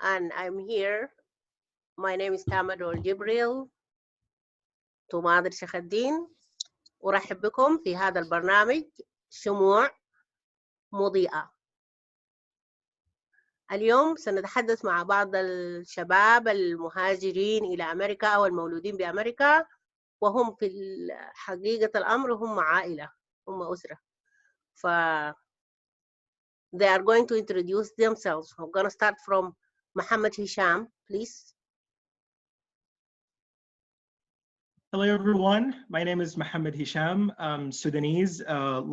And I'm here. My name is تماضر جبريل تماضر شيخ الدين. أرحب بكم في هذا البرنامج شموع مضيئة. اليوم سنتحدث مع بعض الشباب المهاجرين إلى أمريكا أو المولودين بأمريكا، وهم في حقيقة الأمر هم عائلة، هم أسرة. They are going to introduce themselves. I'm going to start from Mohammed Hisham, please. Hello, everyone. My name is Mohammed Hisham. I'm Sudanese,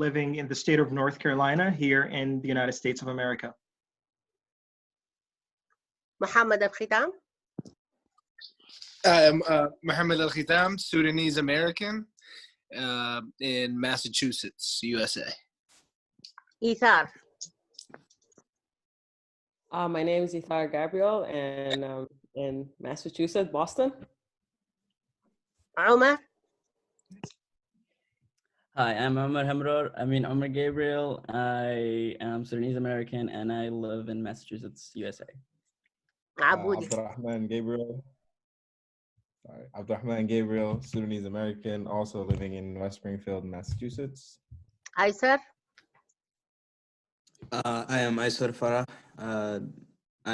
living in the state of North Carolina here in the United States of America. Mohammed Al-Khitam. I'm Mohammed Al-Khitam, Sudanese American in Massachusetts, USA. Ithar. My name is Ithar Gabriel, and in Massachusetts, Boston. Omar. Hi, I'm Omar Gabriel. I am Sudanese American and I live in Massachusetts, USA. Abdurrahman Gabriel. Abdurrahman Gabriel, Sudanese American, also living in West Springfield, Massachusetts. Aysar. I am Aysar Farah. I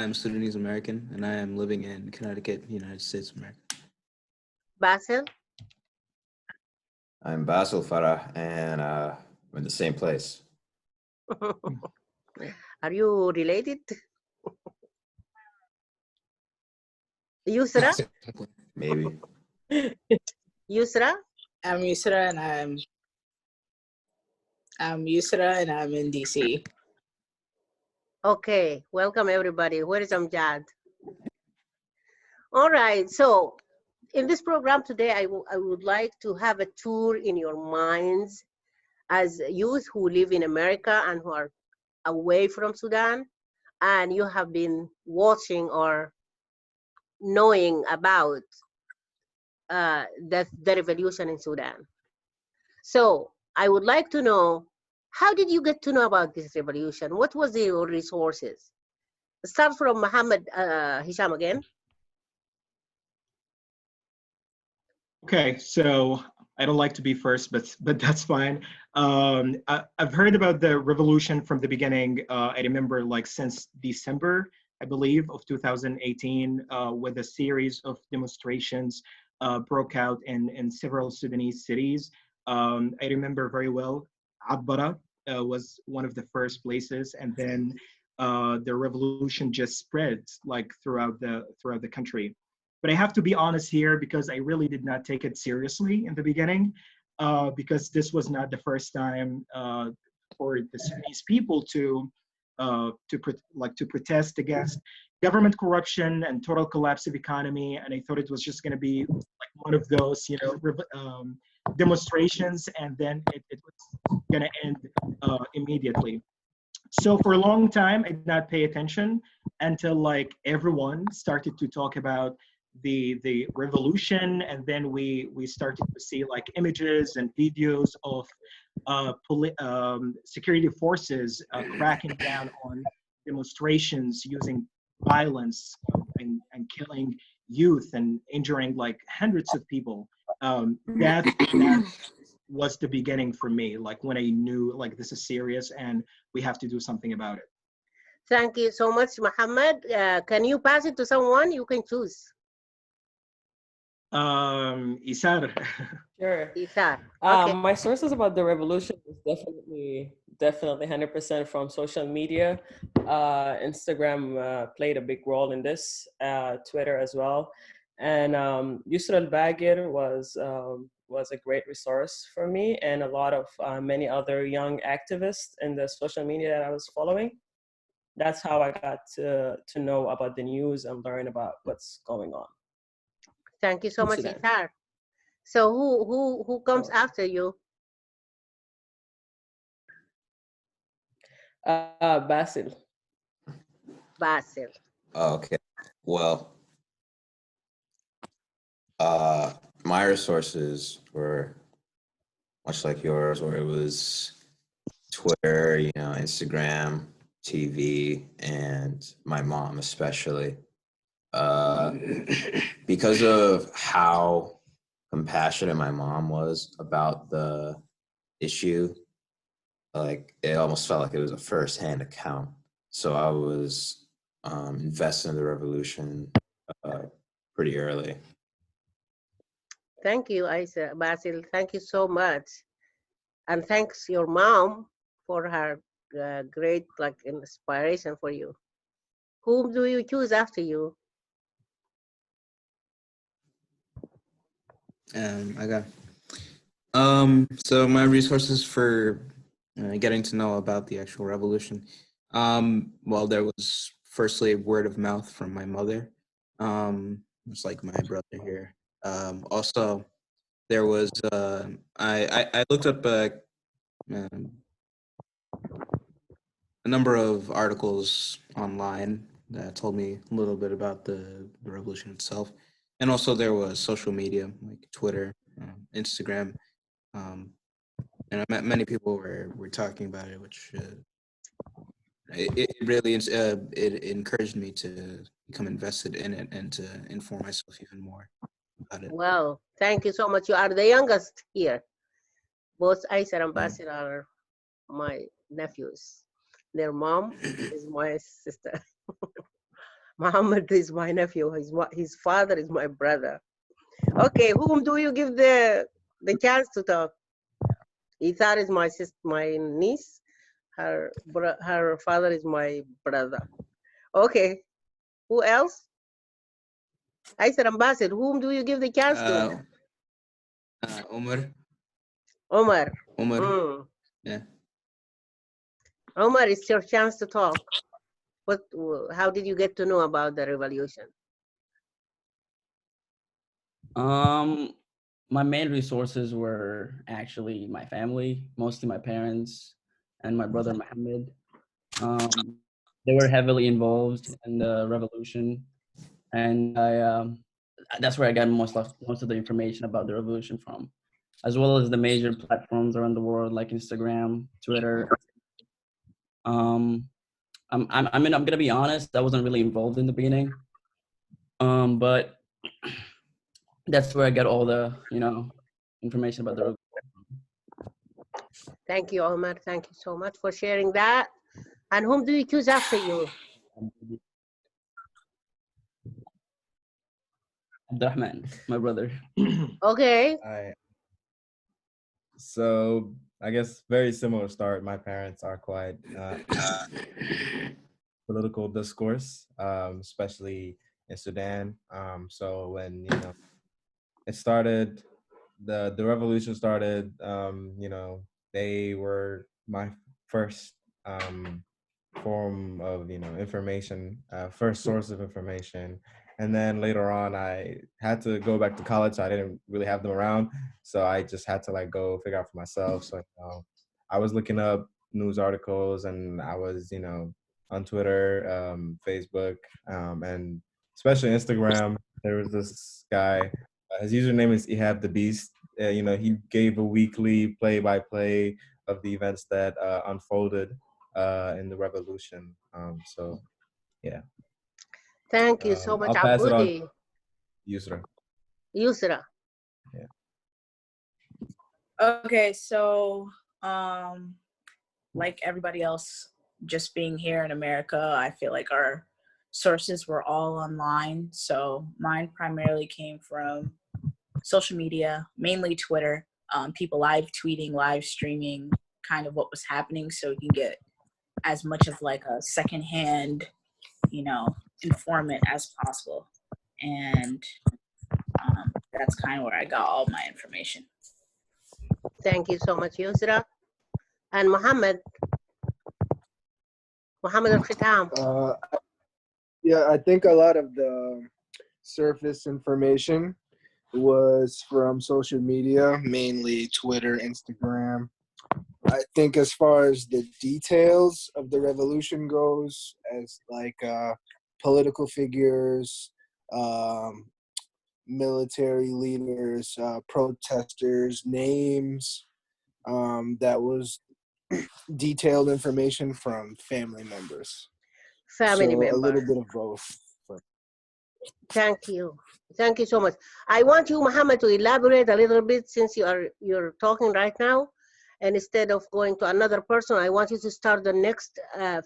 am Sudanese American and I am living in Connecticut, United States of America. Basil. I'm Basil Farah and we're in the same place. Are you related? Yusra? Maybe. Yusra? I'm Yusra and I'm in DC. Okay, welcome everybody. Where is Amjad? All right, so in this program today, I would like to have a tour in your minds as youth who live in America and who are away from Sudan, and you have been watching or knowing about the revolution in Sudan. So I would like to know, how did you get to know about this revolution? What was your resources? Start from Mohammed Hisham again. Okay, so I don't like to be first, but that's fine. I've heard about the revolution from the beginning. I remember like since December, I believe, of 2018, with a series of demonstrations broke out in several Sudanese cities. I remember very well, Abara was one of the first places, and then the revolution just spread like throughout the country. But I have to be honest here because I really did not take it seriously in the beginning, because this was not the first time for the Sudanese people to protest against government corruption and total collapse of economy. And I thought it was just going to be like one of those, demonstrations, and then it was going to end immediately. So for a long time, I did not pay attention until like everyone started to talk about the revolution, and then we started to see like images and videos of security forces cracking down on demonstrations using violence and killing youth and injuring like hundreds of people. That was the beginning for me, like when I knew like this is serious and we have to do something about it. Thank you so much, Mohammed. Can you pass it to someone? You can choose. Isar. Sure. Isar. Okay. My sources about the revolution is definitely 100% from social media. Instagram played a big role in this, Twitter as well. And Yusra al-Bagir was a great resource for me, and a lot of many other young activists in the social media that I was following. That's how I got to know about the news and learn about what's going on. Thank you so much, Ithar. So who comes after you? Basil. Basil. Okay. Well, my resources were much like yours, where it was Twitter, Instagram, TV, and my mom especially. Because of how compassionate my mom was about the issue, like it almost felt like it was a first-hand account. So I was invested in the revolution pretty early. Thank you, Basil. Thank you so much. And thanks your mom for her great inspiration for you. Whom do you choose after you? I got. So my resources for getting to know about the actual revolution. Well, there was firstly word of mouth from my mother. It's like my brother here. Also, there was I looked up um, a number of articles online that told me a little bit about the revolution itself. And also there was social media like Twitter, Instagram, and I met many people were talking about it, which it really it encouraged me to become invested in it and to inform myself even more about it. Well, thank you so much. You are the youngest here. Both Aisha and Basil are my nephews. Their mom is my sister. Muhammad is my nephew. His father is my brother. Okay, whom do you give the chance to talk? Ithar is my sister, my niece. Her father is my brother. Okay, who else? Aisha and Basil, whom do you give the chance to? Omar. Omar. Yeah. Omar, it's your chance to talk. How did you get to know about the revolution? My main resources were actually my family, mostly my parents and my brother Mohammed. They were heavily involved in the revolution, and that's where I got most of the information about the revolution from, as well as the major platforms around the world like Instagram, Twitter. I'm gonna be honest, I wasn't really involved in the beginning, but that's where I got all the information about the revolution. Thank you, Omar. Thank you so much for sharing that. And whom do you choose after you? Abdurrahman, my brother. Okay. So I guess very similar start. My parents are quite political discourse, especially in Sudan. So when it started, the revolution started. They were my first form of information, first source of information. And then later on, I had to go back to college. So I didn't really have them around, so I just had to go figure out for myself. So I was looking up news articles, and I was on Twitter, Facebook, and especially Instagram. There was this guy. His username is Ehab the Beast. He gave a weekly play-by-play of the events that unfolded in the revolution. So, yeah. Thank you so much, I'll pass it on, Yusra. Yusra. Yeah. Okay, so like everybody else, just being here in America, I feel like our sources were all online. So mine primarily came from social media, mainly Twitter, people live tweeting, live streaming kind of what was happening, so you can get as much of a secondhand, informant as possible. And that's kind of where I got all my information. Thank you so much, Yusra. And Mohammed Al-Khitam. Yeah, I think a lot of the surface information was from social media, mainly Twitter, Instagram. I think as far as the details of the revolution goes, as political figures, military leaders, protesters, names, that was detailed information from family members. Family So a little members. bit of both. Thank you. Thank you so much. I want you, Muhammad, to elaborate a little bit since you're talking right now. And instead of going to another person, I want you to start the next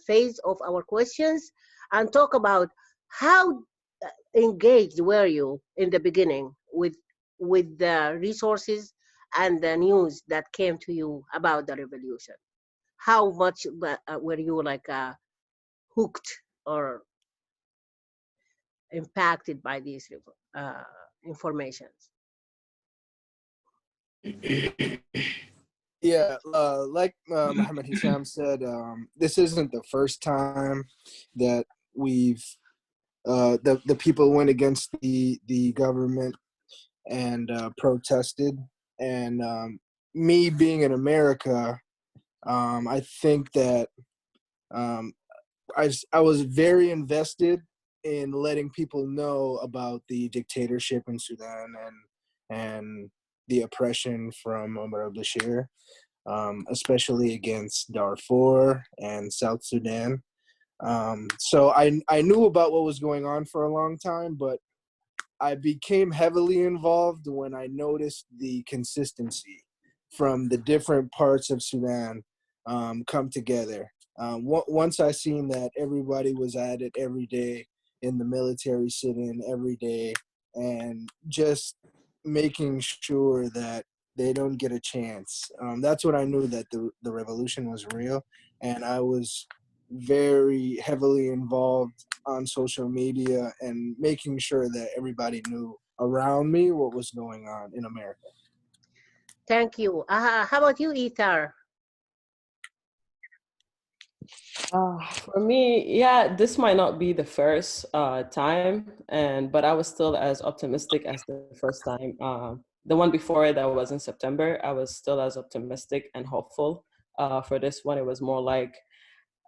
phase of our questions and talk about how engaged were you in the beginning with the resources and the news that came to you about the revolution. How much were you like hooked or impacted by these informations? Yeah, like Muhammad Hisham said, this isn't the first time that we've the people went against the government and protested. And me being in America, I think that I was very invested in letting people know about the dictatorship in Sudan and the oppression from Omar al-Bashir, especially against Darfur and South Sudan. So I knew about what was going on for a long time, but I became heavily involved when I noticed the consistency from the different parts of Sudan come together. Once I seen that everybody was at it every day, in the military sit-in every day, and just making sure that they don't get a chance. That's when I knew that the revolution was real, and I was very heavily involved on social media and making sure that everybody knew around me what was going on in America. Thank you. How about you, Ethar? For me, yeah, this might not be the first time, but I was still as optimistic as the first time. The one before it, that was in September, I was still as optimistic and hopeful. For this one, it was more like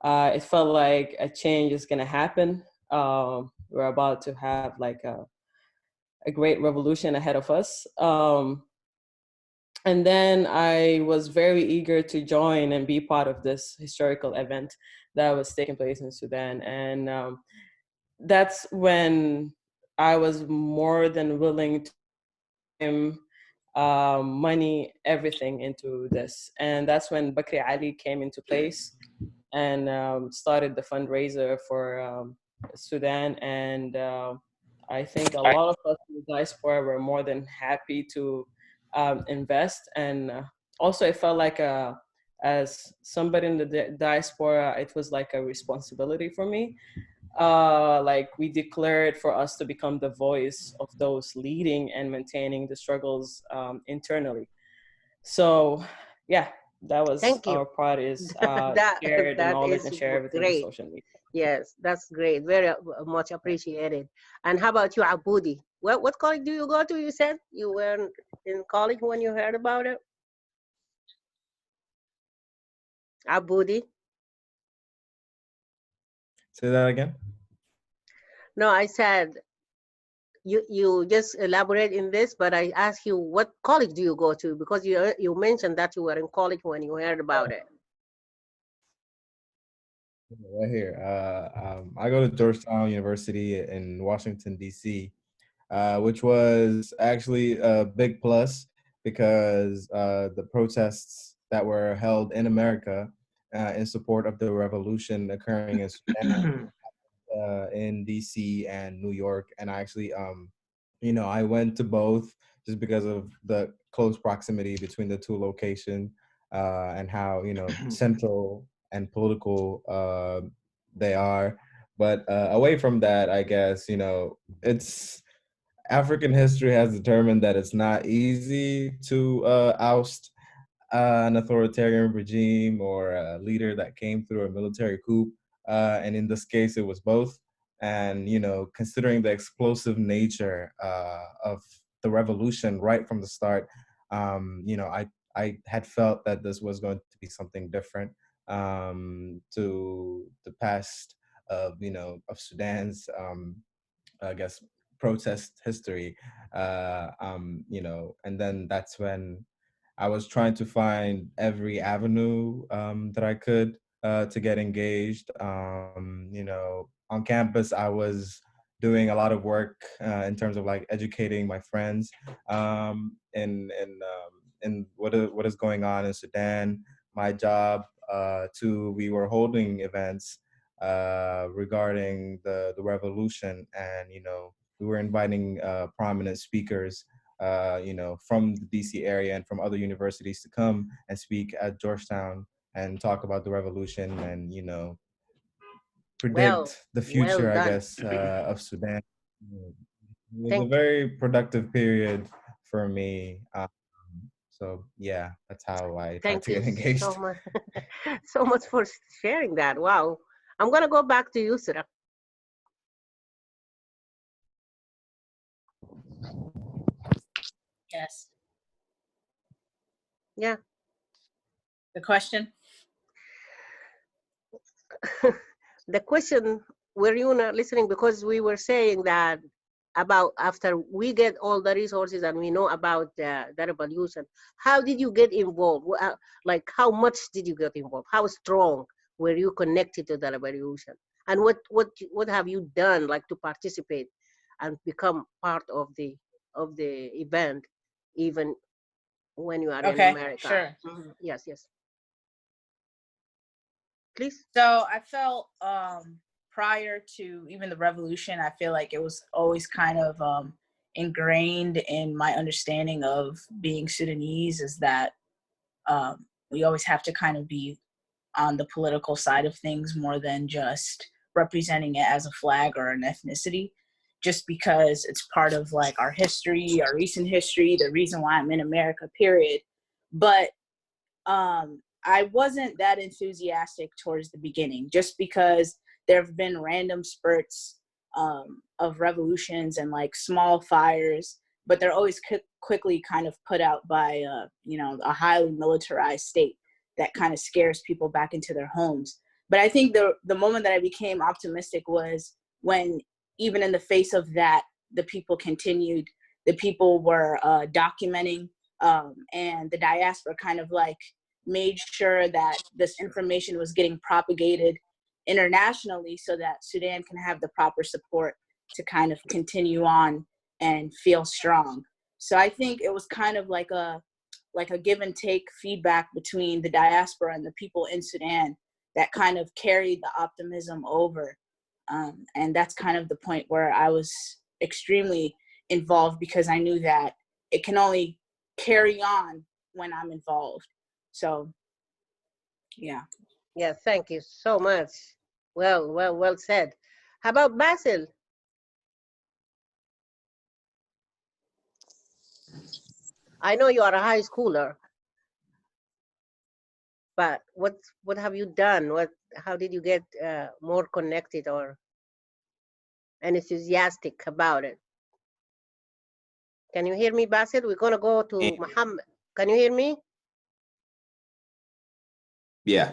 it felt like a change is gonna happen. We're about to have like a great revolution ahead of us. And then I was very eager to join and be part of this historical event that was taking place in Sudan. And that's when I was more than willing to money, everything into this. And that's when Bakri Ali came into place and started the fundraiser for Sudan. And I think a lot of us in the diaspora were more than happy to invest. And also it felt like as somebody in the diaspora, it was like a responsibility for me. Like we declared for us to become the voice of those leading and maintaining the struggles internally. So yeah, that was Thank you. our part, is that share the that knowledge is and share everything on great. social media. Yes, that's great. Very much appreciated. And how about you, Abudi? What college do you go to? You said you were in college when you heard about it. Abudi? Say that again. No, I said you just elaborate in this, but I asked you what college do you go to, because you mentioned that you were in college when you heard about it. Right here. I go to Georgetown University in Washington, D.C., which was actually a big plus because the protests that were held in America in support of the revolution occurring in Sudan, in DC and New York. And I actually, I went to both just because of the close proximity between the two locations and how, central and political they are. But away from that, I guess, it's African history has determined that it's not easy to oust an authoritarian regime or a leader that came through a military coup. And in this case, it was both. And, considering the explosive nature of the revolution right from the start, I had felt that this was going to be something different to the past of Sudan's, I guess, protest history. And then that's when I was trying to find every avenue that I could to get engaged. You know, on campus, I was doing a lot of work in terms of like educating my friends in what is going on in Sudan. My job too, we were holding events regarding the revolution, and you know, we were inviting prominent speakers you know, from the DC area and from other universities to come and speak at Georgetown and talk about the revolution and, you know, Well, predict the well future, I done. guess, of Sudan. It was a Thank very productive period for me. So yeah, that's how I tried thank to you get engaged. so much. So much for sharing that. Wow. I'm gonna go back to you, Sira. Yes. Yeah. The question? The question, were you not listening? Because we were saying that about after we get all the resources and we know about the revolution, how did you get involved? Like how much did you get involved? How strong were you connected to the revolution? And what have you done like to participate and become part of the event, even when you are in Okay, America? sure. Yes, yes. Please. So I felt prior to even the revolution, I feel like it was always kind of ingrained in my understanding of being Sudanese is that we always have to kind of be on the political side of things more than just representing it as a flag or an ethnicity, just because it's part of like our history, our recent history, the reason why I'm in America, period. But I wasn't that enthusiastic towards the beginning, just because there have been random spurts of revolutions and like small fires, but they're always quickly kind of put out by you know, a highly militarized state that kind of scares people back into their homes. But I think the moment that I became optimistic was when, even in the face of that, the people continued. The people were documenting, and the diaspora kind of like made sure that this information was getting propagated internationally so that Sudan can have the proper support to kind of continue on and feel strong. So I think it was kind of like a give and take feedback between the diaspora and the people in Sudan that kind of carried the optimism over. And that's kind of the point where I was extremely involved, because I knew that it can only carry on when I'm involved. So, yeah. Yeah, thank you so much. Well said. How about Basil? I know you are a high schooler, but what have you done? How did you get more connected or enthusiastic about it? Can you hear me, Basil? We're gonna go to Muhammad. Can you hear me? Yeah.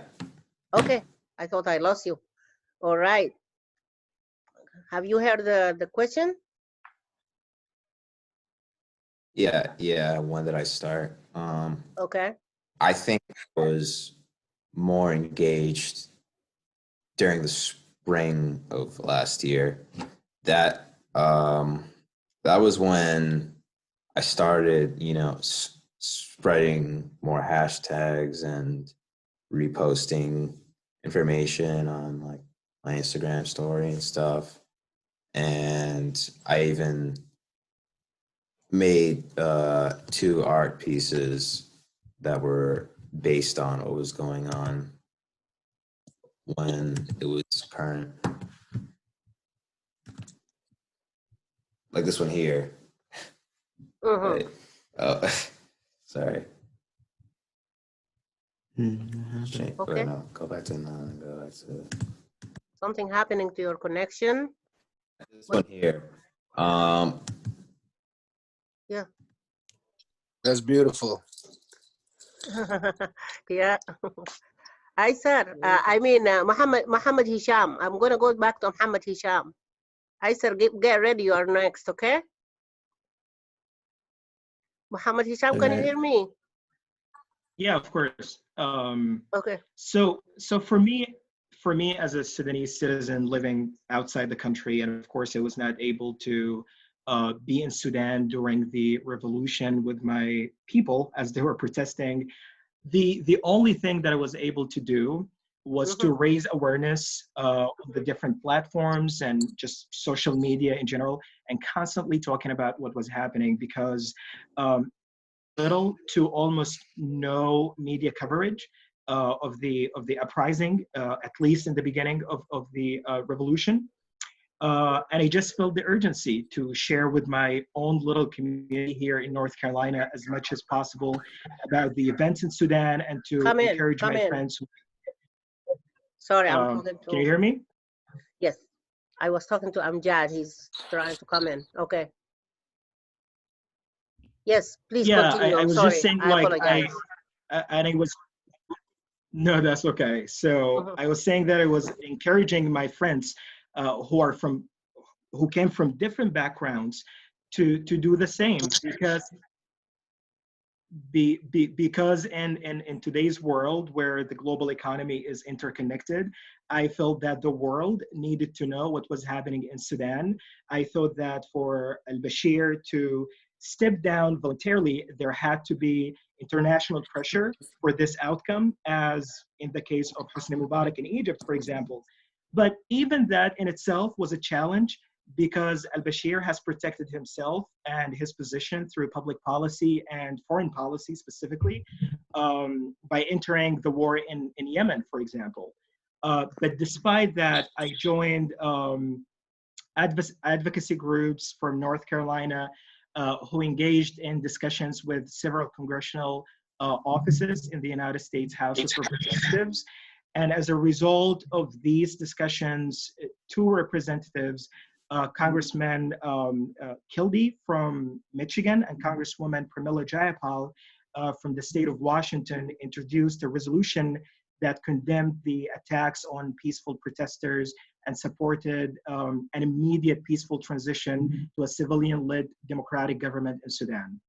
Okay, I thought I lost you. All right. Have you heard the question? Yeah. When did I start? Okay. I think I was more engaged during the spring of last year. That was when I started, you know, spreading more hashtags and reposting information on like my Instagram story and stuff. And I even made 2 art pieces that were based on what was going on when it was current. Like this one here. Right. Oh, sorry. Okay. No, go back to 9. Go back to Something happening to your connection? this one here. Yeah. That's beautiful. Yeah. Hi, sir. I mean, Muhammad Hisham. I'm going to go back to Muhammad Hisham. Hi, sir. Get ready. You are next, okay? Muhammad Hisham, can you hear me? Yeah, of course. Okay. So for me as a Sudanese citizen living outside the country, and of course I was not able to be in Sudan during the revolution with my people as they were protesting. The only thing that I was able to do was to raise awareness of the different platforms and just social media in general, and constantly talking about what was happening, because little to almost no media coverage of the uprising, at least in the beginning of the revolution. And I just felt the urgency to share with my own little community here in North Carolina as much as possible about the events in Sudan, and to Come in. encourage Come my in. friends. Sorry, I'm talking Can you to. hear me? Yes, I was talking to Amjad. He's trying to come in. Okay. Yes, please Yeah, continue. I I'm was just sorry. saying, I like, apologize. and I was, no, that's okay. So I was saying that I was encouraging my friends who are from, who came from different backgrounds to do the same, because because in today's world where the global economy is interconnected, I felt that the world needed to know what was happening in Sudan. I thought that for al-Bashir to step down voluntarily, there had to be international pressure for this outcome, as in the case of Hosni Mubarak in Egypt, for example. But even that in itself was a challenge, because al-Bashir has protected himself and his position through public policy and foreign policy specifically, by entering the war in Yemen, for example. But despite that, I joined advocacy groups from North Carolina who engaged in discussions with several congressional offices in the United States House of Representatives. And as a result of these discussions, two representatives, Congressman Kildee from Michigan and Congresswoman Pramila Jayapal from the state of Washington, introduced a resolution that condemned the attacks on peaceful protesters and supported an immediate peaceful transition to a civilian-led democratic government in Sudan.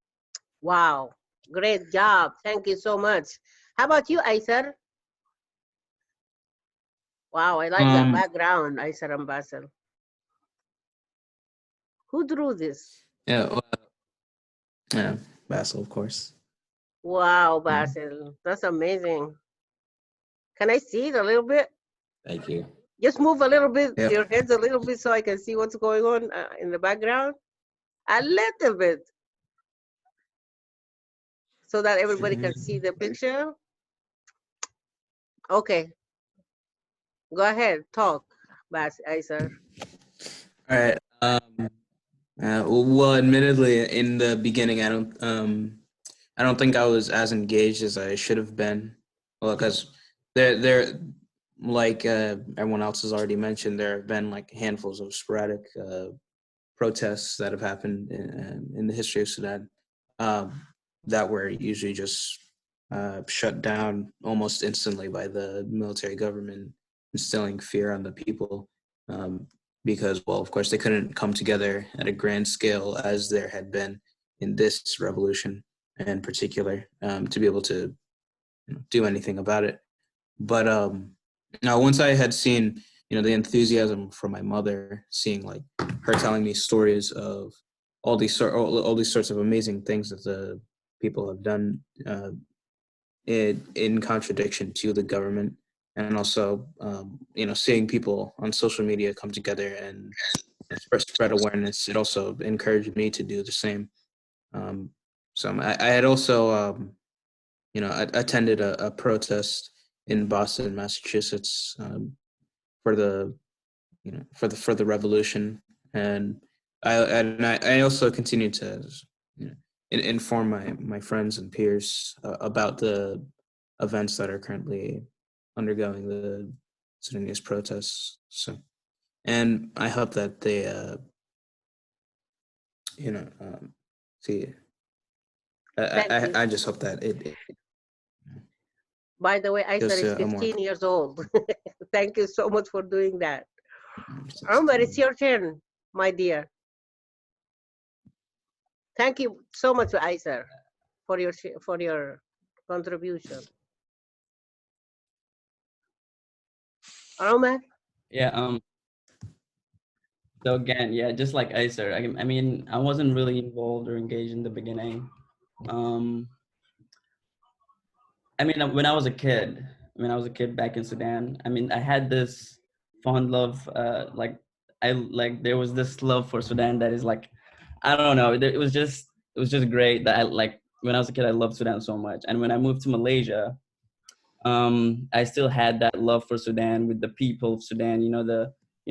Wow, great job. Thank you so much. How about you, Aysar? Wow, I like that background, Aysar and Basil. Who drew this? Yeah, Basil, of course. Wow, Basil, that's amazing. Can I see it a little bit? Thank you. Just move a little bit, Yep. your heads a little bit, so I can see what's going on in the background. A little bit. So that everybody can see the picture. Okay. Go ahead, talk, Aysar. All right. Well, admittedly, in the beginning, I don't think I was as engaged as I should have been. Well, because there, like everyone else has already mentioned, there have been like handfuls of sporadic protests that have happened in the history of Sudan that were usually just shut down almost instantly by the military government, instilling fear on the people. Because, well, of course, they couldn't come together at a grand scale as there had been in this revolution in particular to be able to do anything about it. But now, once I had seen, the enthusiasm from my mother, seeing like her telling me stories of all these sorts of amazing things that the people have done in contradiction to the government, and also seeing people on social media come together and spread awareness, it also encouraged me to do the same. So I had also attended a protest in Boston, Massachusetts, for the revolution, and I also continue to inform my friends and peers about the events that are currently undergoing the Sudanese protests. So, and I hope that they, see. I just hope that it By the way, Aysar gives is a more. 15 years old. Thank you so much for doing that. Amber, it's your turn, my dear. Thank you so much, Aysar, for your contribution. Omar? Yeah. So again, yeah, just like I said, I mean, I wasn't really involved or engaged in the beginning. I mean, when I was a kid, back in Sudan, I mean, I had this fond love, there was this love for Sudan that is like, I don't know, it was just great that when I was a kid, I loved Sudan so much. And when I moved to Malaysia, I still had that love for Sudan with the people of Sudan,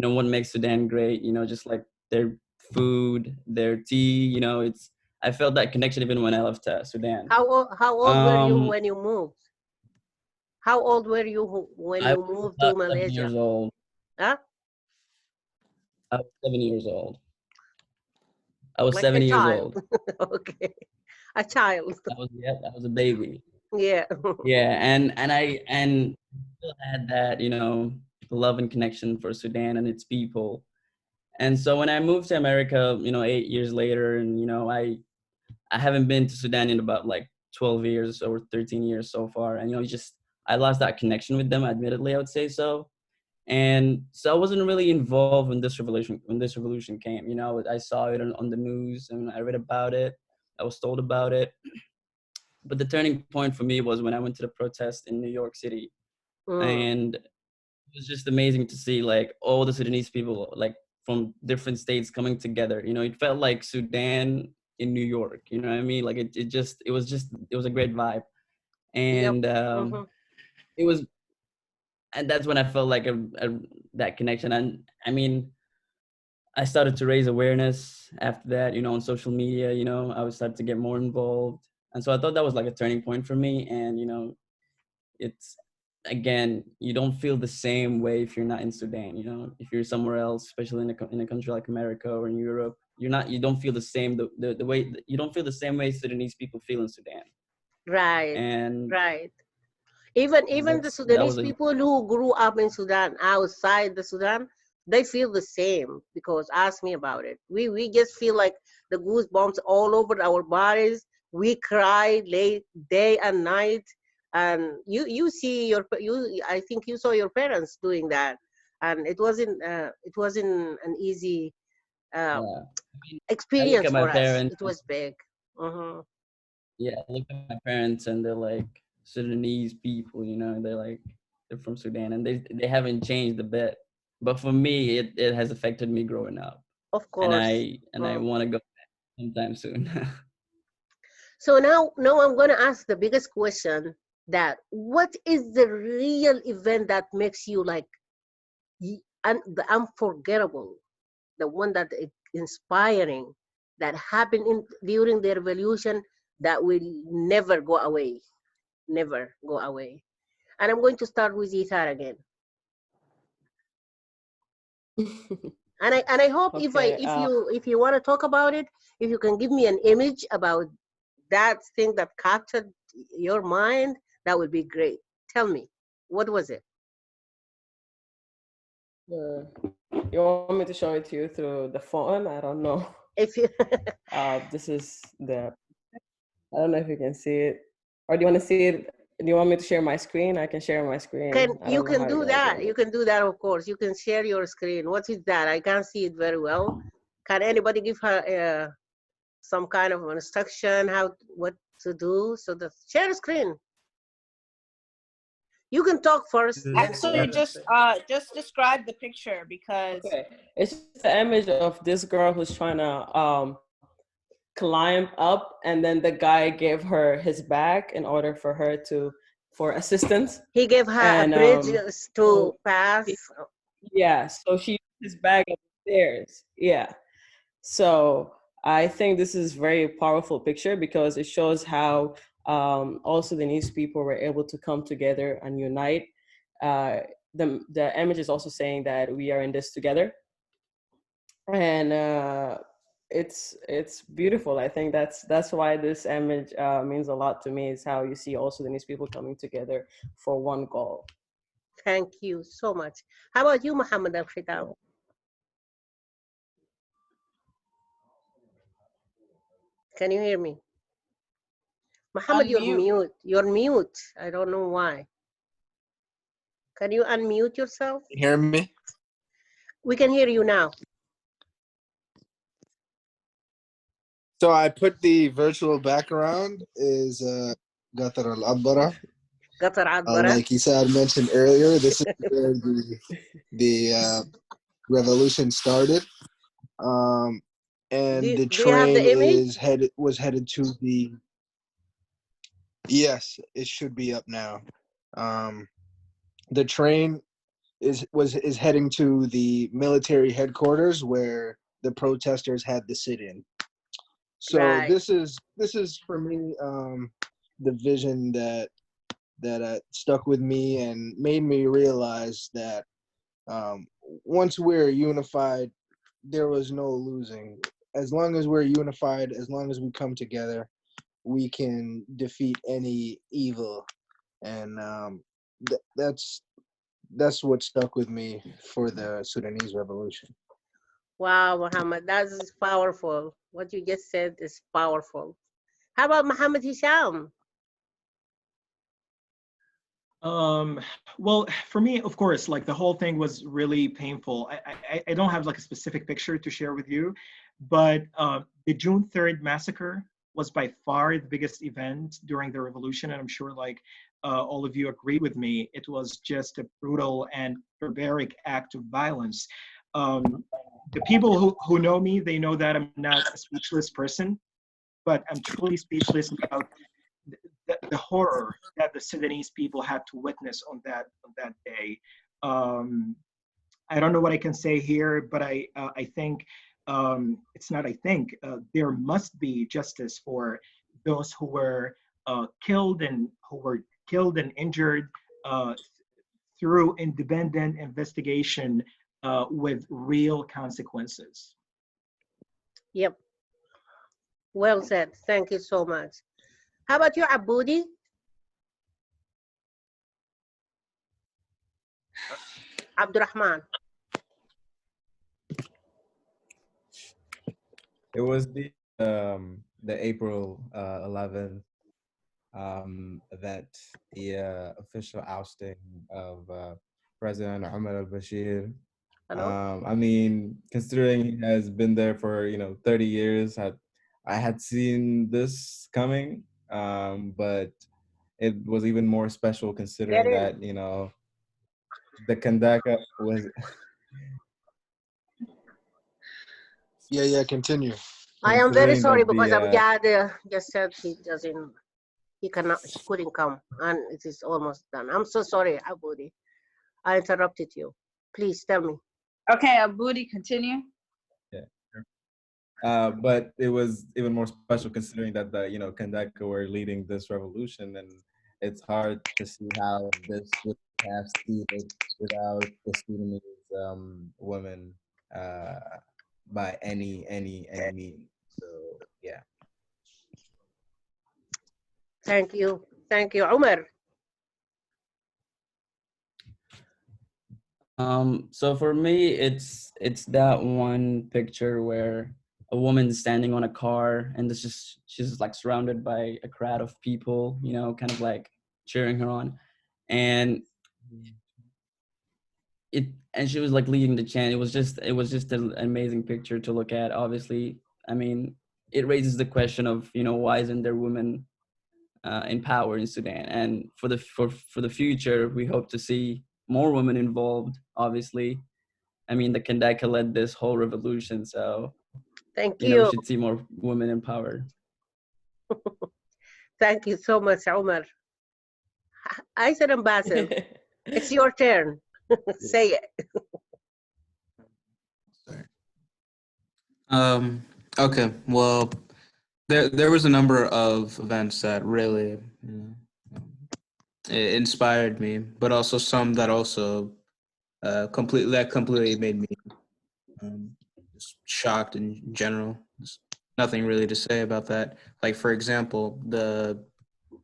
what makes Sudan great, just like their food, their tea, I felt that connection even when I left Sudan. How old were you when you moved? How old were you when you moved to Malaysia? 7 years old. Huh? I was 7 years old. I was like 7 years child. old. Okay, a child. I was a baby. Yeah. Yeah, and I still had that, love and connection for Sudan and its people. And so when I moved to America, 8 years later, and I haven't been to Sudan in about like 12 years or 13 years so far, and I lost that connection with them. Admittedly, I would say so. And so I wasn't really involved when this revolution came. I saw it on the news and I read about it. I was told about it. But the turning point for me was when I went to the protest in New York City. And it was just amazing to see like all the Sudanese people like from different states coming together. It felt like Sudan in New York. You know what I mean? Like it was a great vibe. And it was, and that's when I felt like that connection. And I mean, I started to raise awareness after that, on social media, I was started to get more involved. And so I thought that was like a turning point for me. And, it's, again, you don't feel the same way if you're not in Sudan, if you're somewhere else, especially in a country like America or in Europe, you don't feel the same, the way, you don't feel the same way Sudanese people feel in Sudan. Right. And right. Even the Sudanese people who grew up in Sudan, outside the Sudan, they feel the same, because ask me about it. We just feel like the goosebumps all over our bodies. We cry late, day and night. And you see I think you saw your parents doing that, and it wasn't an easy experience for us. It was big. Yeah, I look at my parents and they're like Sudanese people, they're from Sudan, and they haven't changed a bit. But for me, it has affected me growing up. Of course. And I want to go back sometime soon. So now I'm going to ask the biggest question, that what is the real event that makes you like the unforgettable, the one that is inspiring, that happened during the revolution, that will never go away, never go away? And I'm going to start with Ithar again. and I hope Okay, if you want to talk about it, if you can give me an image about that thing that captured your mind, that would be great. Tell me, what was it? You want me to show it to you through the phone? I don't know. If you this is I don't know if you can see it, or do you want to see it? Do you want me to share my screen? I can share my screen. You can do that. You can do that, of course. You can share your screen. What is that? I can't see it very well. Can anybody give her some kind of instruction what to do? So share screen. You can talk first. Actually, just describe the picture, because it's just the image of this girl who's trying to climb up, and then the guy gave her his bag in order for assistance. He gave her a bridge to pass. Yeah, so she used his bag up the stairs. Yeah. So I think this is a very powerful picture, because it shows how all Sudanese people were able to come together and unite. The image is also saying that we are in this together. And it's beautiful. I think that's why this image means a lot to me, is how you see all Sudanese people coming together for one goal. Thank you so much. How about you, Muhammad Al-Khitam? Can you hear me? Muhammad, you're Unmute. mute. You're mute. I don't know why. Can you unmute yourself? You hear me? We can hear you now. So I put the virtual background is Qatar al-Abara. Qatar Adbara. Like Isad mentioned earlier, this is where the revolution started. And the Do you have train the image? was headed to the, yes, it should be up now. The train is heading to the military headquarters where the protesters had the sit-in. So Right. this is for me the vision that stuck with me and made me realize that once we're unified, there was no losing. As long as we're unified, as long as we come together, we can defeat any evil. And that's what stuck with me for the Sudanese revolution. Wow, Muhammad, that is powerful. What you just said is powerful. How about Muhammad Hisham? Well, for me, of course, like the whole thing was really painful. I don't have like a specific picture to share with you, but the June 3rd massacre was by far the biggest event during the revolution. And I'm sure like all of you agree with me, it was just a brutal and barbaric act of violence. The people who know me, they know that I'm not a speechless person, but I'm truly speechless about the horror that the Sudanese people had to witness on that day. I don't know what I can say here, but I think it's not. I think there must be justice for those who were killed and injured through independent investigation with real consequences. Yep. Well said. Thank you so much. How about you, Aboudi? Abdurrahman. It was the April 11th event, the official ousting of President Omar al-Bashir. Hello? I mean, considering he has been there for 30 years, I had seen this coming, but it was even more special considering that the Kandaka was. Yeah, continue. I am very Considering sorry that because the Amjad just said he couldn't come, and it is almost done. I'm so sorry, Aboudi. I interrupted you. Please tell me. Okay, Aboudi, continue. but it was even more special considering that the Kandaka were leading this revolution, and it's hard to see how this would have succeeded without the Sudanese women by any means. So yeah. Thank you, Umar. So for me, it's that one picture where a woman's standing on a car and she's just like surrounded by a crowd of people, kind of like cheering her on, and she was like leading the chant. It was just an amazing picture to look at. Obviously, I mean, it raises the question of why isn't there women in power in Sudan? And for the future, we hope to see more women involved. Obviously, I mean, the Kandaka led this whole revolution, so Thank we you. should see more women in power. Thank you so much, Umar. I said, Ambassador, it's your turn. Say it. Sorry. Okay. Well, there was a number of events that really it inspired me, but also some that also completely made me just shocked in general. There's nothing really to say about that. Like, for example, the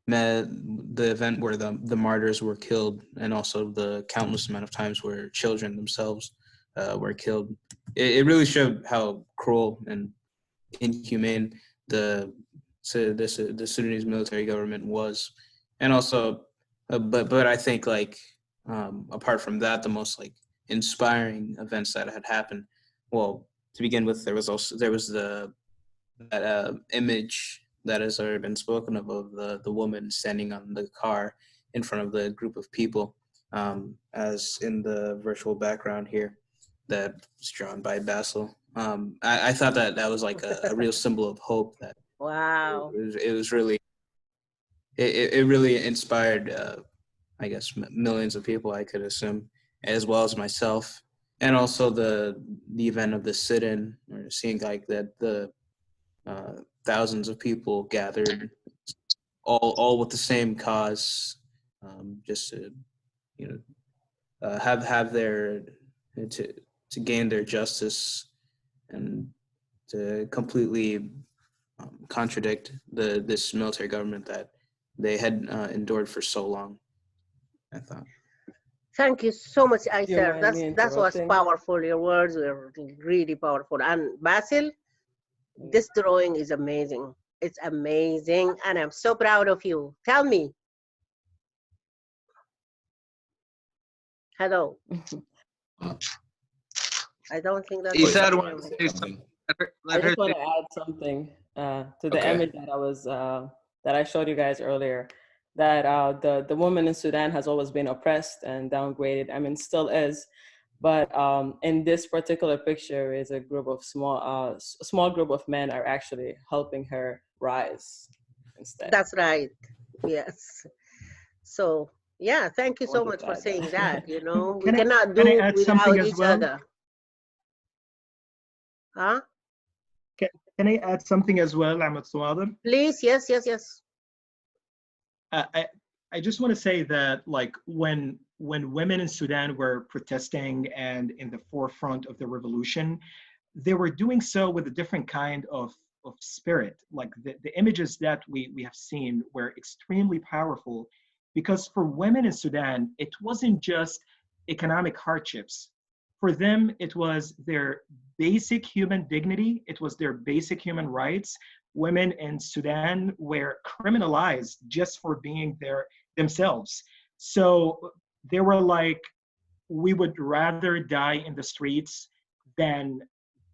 event where the martyrs were killed, and also the countless amount of times where children themselves were killed. It really showed how cruel and inhumane the the Sudanese military government was, and also, but I think like apart from that, the most like inspiring events that had happened. Well, to begin with, there was that image that has already been spoken of the woman standing on the car in front of the group of people, as in the virtual background here, that was drawn by Basil. I thought that was like a real symbol of hope. That Wow. it was really it really inspired I guess millions of people, I could assume, as well as myself, and also the event of the sit-in, or seeing like that the thousands of people gathered, all with the same cause, just to have their to gain their justice and to completely contradict this military government that they had endured for so long, I thought. Thank you so much, Do you Aisha. mind me That was interrupting? powerful. Your words were really powerful. And Basil, this drawing is amazing. It's amazing, and I'm so proud of you. Tell me. Hello. I don't think that's. He said said want to say something. I just want to add something to the Okay. image that I was that I showed you guys earlier. That the woman in Sudan has always been oppressed and downgraded. I mean, still is, but in this particular picture is a group of small group of men are actually helping her rise instead. That's right. Yes. So yeah, thank you I so wanted much to for add saying that. that. You know, we Can I, cannot can I do add something without as each well? other. Huh? Can I add something as well, Ahmed Tamaضر? Please, yes, yes, yes. I just want to say that like when women in Sudan were protesting and in the forefront of the revolution, they were doing so with a different kind of spirit. Like the images that we have seen were extremely powerful, because for women in Sudan, it wasn't just economic hardships. For them, it was their basic human dignity. It was their basic human rights. Women in Sudan were criminalized just for being themselves. So they were like, we would rather die in the streets than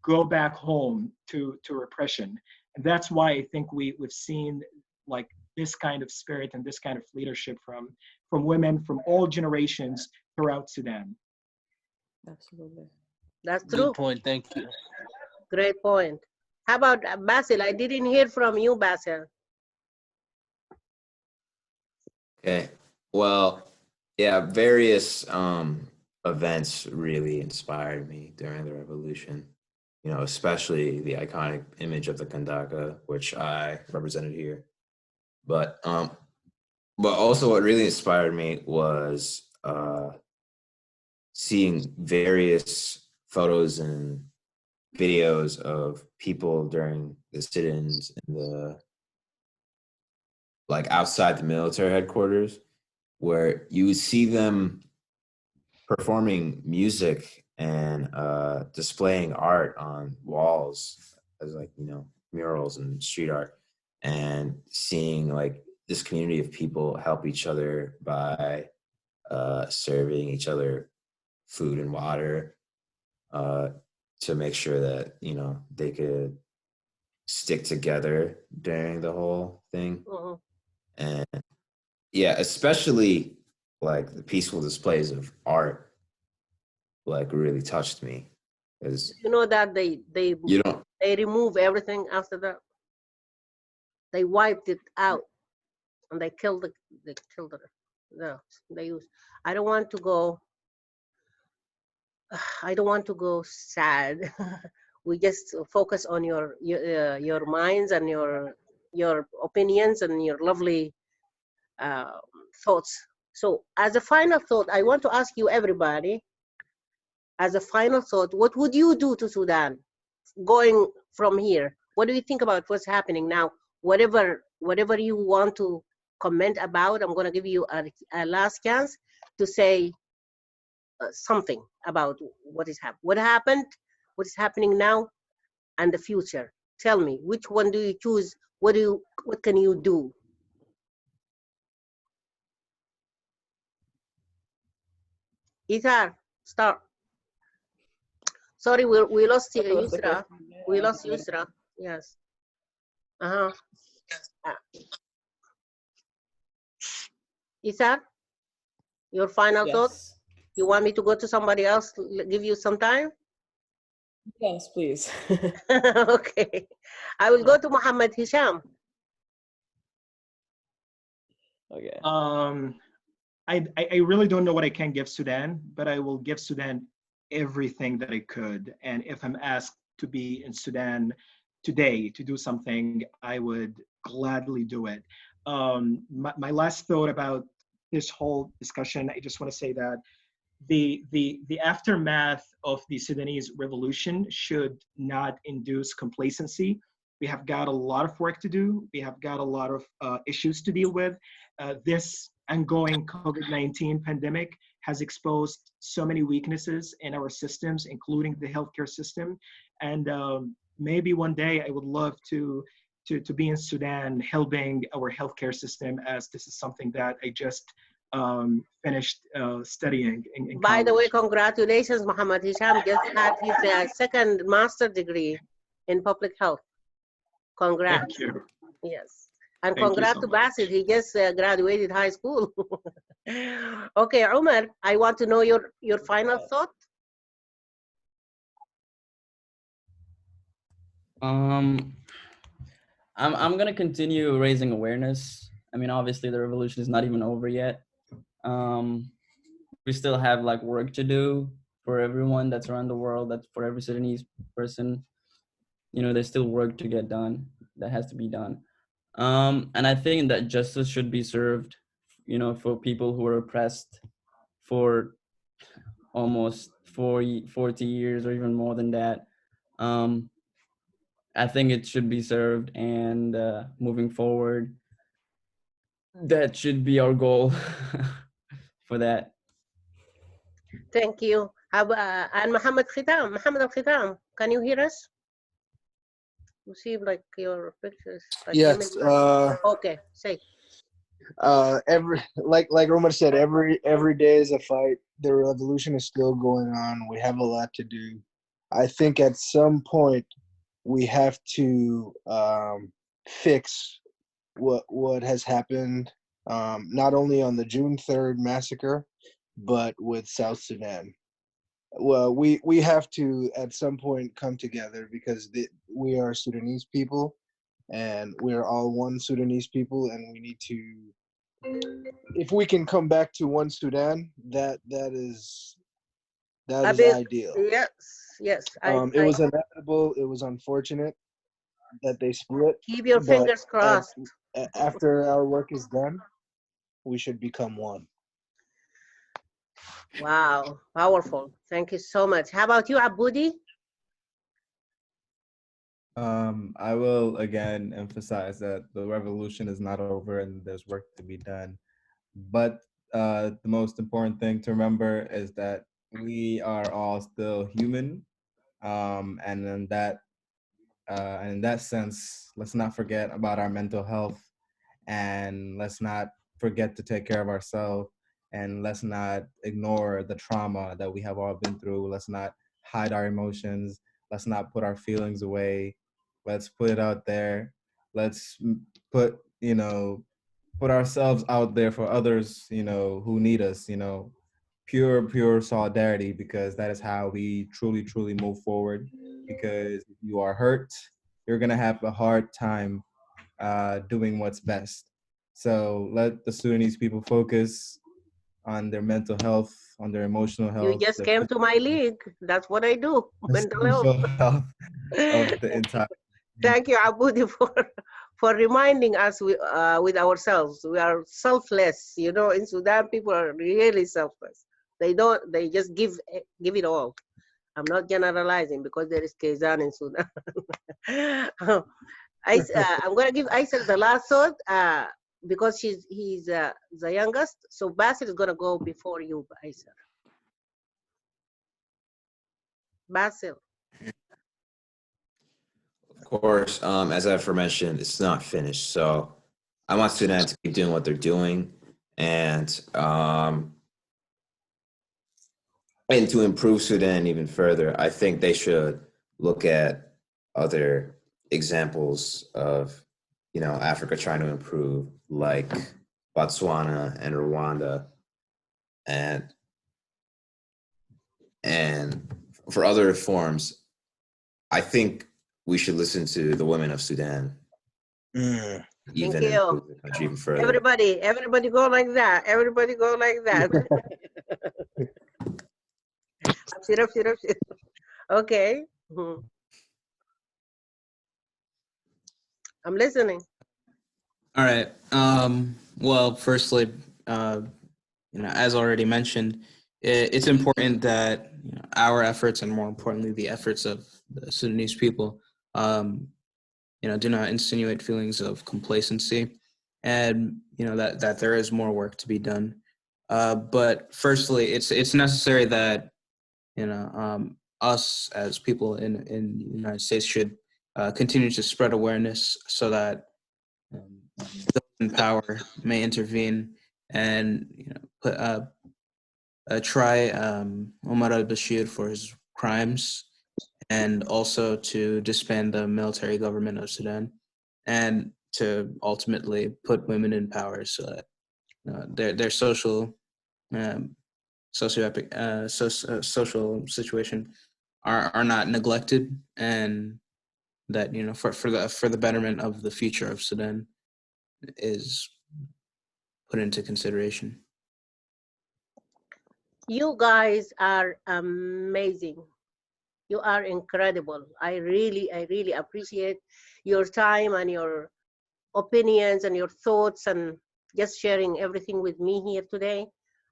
go back home to repression. And that's why I think we've seen like this kind of spirit and this kind of leadership from women from all generations throughout Sudan. Absolutely. That's Good true. point. Thank you. Great point. How about Basil? I didn't hear from you, Basil. Okay. Well, yeah, various events really inspired me during the revolution. You know, especially the iconic image of the Kandaka, which I represented here. But also what really inspired me was seeing various photos and videos of people during the sit-ins in the like outside the military headquarters, where you would see them performing music and displaying art on walls as like, you know, murals and street art, and seeing like this community of people help each other by serving each other food and water to make sure that, you know, they could stick together during the whole thing. Mhm. And yeah, especially like the peaceful displays of art like really touched me, because You know that they you don't remove everything after that. They wiped it out, and they killed they use. I don't want to go. I don't want to go sad. We just focus on your minds and your opinions and your lovely thoughts. So as a final thought, I want to ask you, everybody, as a final thought, what would you do to Sudan going from here? What do you think about what's happening now? Whatever you want to comment about, I'm going to give you a last chance to say something about what happened, what is happening now, and the future. Tell me, which one do you choose what can you do? Ithar, start. Sorry, we lost Yusra. We lost Yusra. Yes. Ithar, your final thought? You want me to go to somebody else, give you some time? Yes, please. Okay. I will go to Muhammad Hisham. Okay. I really don't know what I can give Sudan, but I will give Sudan everything that I could. And if I'm asked to be in Sudan today to do something, I would gladly do it. My last thought about this whole discussion, I just want to say that the aftermath of the Sudanese revolution should not induce complacency. We have got a lot of work to do. We have got a lot of issues to deal with. This ongoing COVID-19 pandemic has exposed so many weaknesses in our systems, including the healthcare system. And maybe one day I would love to be in Sudan helping our healthcare system, as this is something that I just finished studying in By the way, college. congratulations, Muhammad Hisham just had his second master degree in public health. Congrats. Thank you. Yes. And Thank you congrats so to much. Basil. He just graduated high school. Okay, Umar, I want to know your final thought. I'm gonna continue raising awareness. I mean, obviously the revolution is not even over yet. We still have like work to do for everyone that's around the world. That's for every Sudanese person. You know, there's still work to get done that has to be done. And I think that justice should be served, you know, for people who are oppressed for almost 40 years or even more than that. I think it should be served, and moving forward, that should be our goal for that. Thank you. And Muhammad Khitam. Muhammad Al-Khitam, can you hear us? You seem like your pictures. Like Yes. Okay, say. Like Roman said, every day is a fight. The revolution is still going on. We have a lot to do. I think at some point we have to fix what has happened, not only on the June 3rd massacre, but with South Sudan. Well, we have to at some point come together, because we are Sudanese people, and we're all one Sudanese people, and we need to, if we can come back to one Sudan, that is ideal. Yes, yes. It was inevitable. It was unfortunate that they split. Keep your fingers crossed. After our work is done, we should become one. Wow, powerful. Thank you so much. How about you, Abudi? I will again emphasize that the revolution is not over and there's work to be done. But the most important thing to remember is that we are all still human, and in that sense, let's not forget about our mental health, and let's not forget to take care of ourselves, and let's not ignore the trauma that we have all been through. Let's not hide our emotions. Let's not put our feelings away. Let's put it out there. Let's put ourselves out there for others, who need us, pure solidarity, because that is how we truly move forward. Because if you are hurt, you're going to have a hard time doing what's best. So let the Sudanese people focus on their mental health, on their emotional health. You just came to my league. That's what I do. Mental health. Of the entire. Thank you, Abudi, for reminding us with ourselves. We are selfless. You know, in Sudan, people are really selfless. They just give it all. I'm not generalizing, because there is Kazan in Sudan. I'm going to give Aysel the last thought, because he's the youngest. So Basil is going to go before you, Aysel. Basil. course, as I've mentioned, it's not finished. So I want Sudan to keep doing what they're doing, and to improve Sudan even further. I think they should look at other examples of, Africa trying to improve, like Botswana and Rwanda, and for other reforms, I think we should listen to the women of Sudan. Thank Even you. improve the country even further. Everybody go like that. Everybody go like that. Abshir. Okay. I'm listening. All right. Well, firstly, as already mentioned, it's important that our efforts, and more importantly, the efforts of the Sudanese people, do not insinuate feelings of complacency, and that there is more work to be done. But firstly, it's necessary that us as people in the United States should continue to spread awareness so that those in power may intervene and try Omar al-Bashir for his crimes, and also to disband the military government of Sudan, and to ultimately put women in power so that their social situation are not neglected, and that for the betterment of the future of Sudan is put into consideration. You guys are amazing. You are incredible. I really appreciate your time and your opinions and your thoughts and just sharing everything with me here today.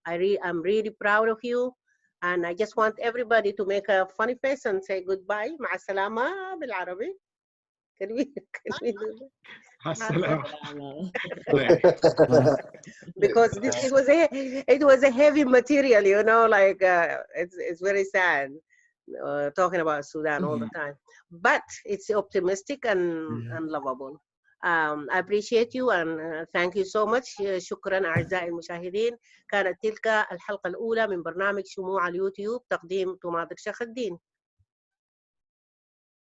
I'm really proud of you, and I just want everybody to make a funny face and say goodbye. مع السلامة بالعربي. Can we do that? Because it was a heavy material, it's very sad talking about Sudan all the time, but it's optimistic and lovable. I appreciate you and thank you so much. شكرا أعزائي المشاهدين. كانت تلك الحلقة الأولى من برنامج شموع على اليوتيوب، تقديم تماضر الدين.